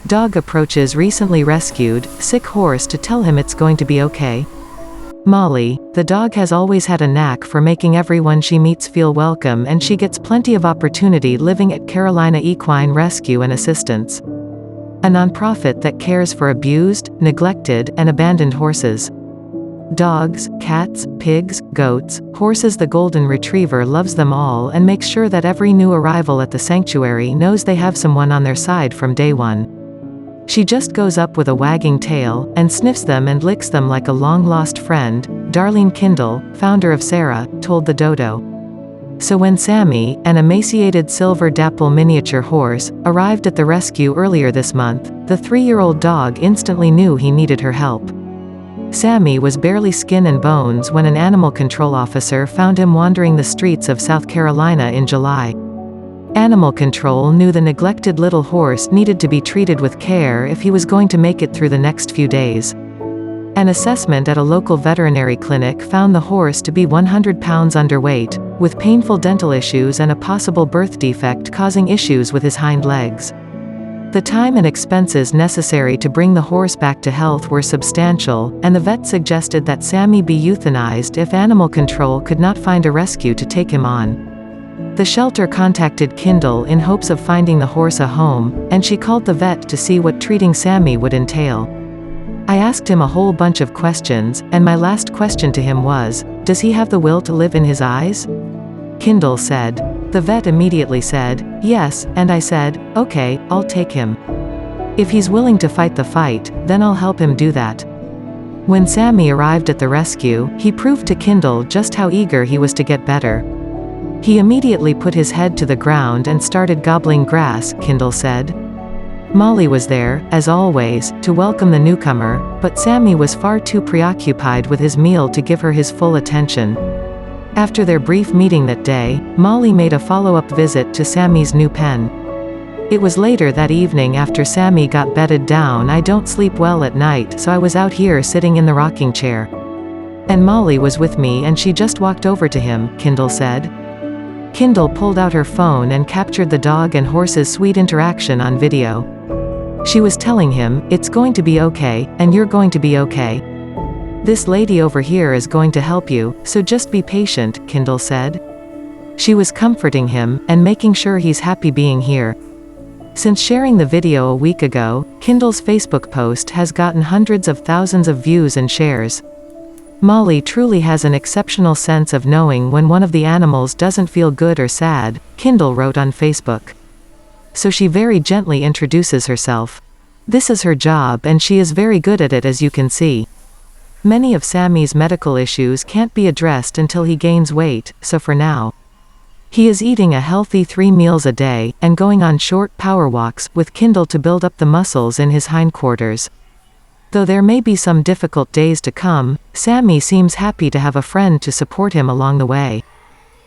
Dog approaches recently rescued, sick horse to tell him it's going to be okay. Molly, the dog has always had a knack for making everyone she meets feel welcome, and she gets plenty of opportunity living at Carolina Equine Rescue and Assistance, a nonprofit that cares for abused, neglected, and abandoned horses. Dogs, cats, pigs, goats, horses. The Golden Retriever loves them all and makes sure that every new arrival at the sanctuary knows they have someone on their side from day one. She just goes up with a wagging tail, and sniffs them and licks them like a long-lost friend, Darlene Kindle, founder of Sarah, told the Dodo. So when Sammy, an emaciated silver dapple miniature horse, arrived at the rescue earlier this month, the 3-year-old dog instantly knew he needed her help. Sammy was barely skin and bones when an animal control officer found him wandering the streets of South Carolina in July. Animal control knew the neglected little horse needed to be treated with care if he was going to make it through the next few days. An assessment at a local veterinary clinic found the horse to be 100 pounds underweight, with painful dental issues and a possible birth defect causing issues with his hind legs. The time and expenses necessary to bring the horse back to health were substantial, and the vet suggested that Sammy be euthanized if animal control could not find a rescue to take him on. The shelter contacted Kindle in hopes of finding the horse a home, and she called the vet to see what treating Sammy would entail. I asked him a whole bunch of questions, and my last question to him was, "Does he have the will to live in his eyes?" Kindle said. The vet immediately said, "Yes," and I said, "Okay, I'll take him. If he's willing to fight the fight, then I'll help him do that." When Sammy arrived at the rescue, he proved to Kindle just how eager he was to get better. He immediately put his head to the ground and started gobbling grass, Kindle said. Molly was there, as always, to welcome the newcomer, but Sammy was far too preoccupied with his meal to give her his full attention. After their brief meeting that day, Molly made a follow-up visit to Sammy's new pen. It was later that evening after Sammy got bedded down. I don't sleep well at night, so I was out here sitting in the rocking chair. And Molly was with me and she just walked over to him, Kindle said. Kindle pulled out her phone and captured the dog and horse's sweet interaction on video. She was telling him, "It's going to be okay, and you're going to be okay. This lady over here is going to help you, so just be patient," Kindle said. She was comforting him, and making sure he's happy being here. Since sharing the video a week ago, Kindle's Facebook post has gotten hundreds of thousands of views and shares. Molly truly has an exceptional sense of knowing when one of the animals doesn't feel good or sad, Kindle wrote on Facebook. So she very gently introduces herself. This is her job and she is very good at it, as you can see. Many of Sammy's medical issues can't be addressed until he gains weight, so for now, he is eating a healthy 3 meals a day, and going on short power walks with Kindle to build up the muscles in his hindquarters. Though there may be some difficult days to come, Sammy seems happy to have a friend to support him along the way.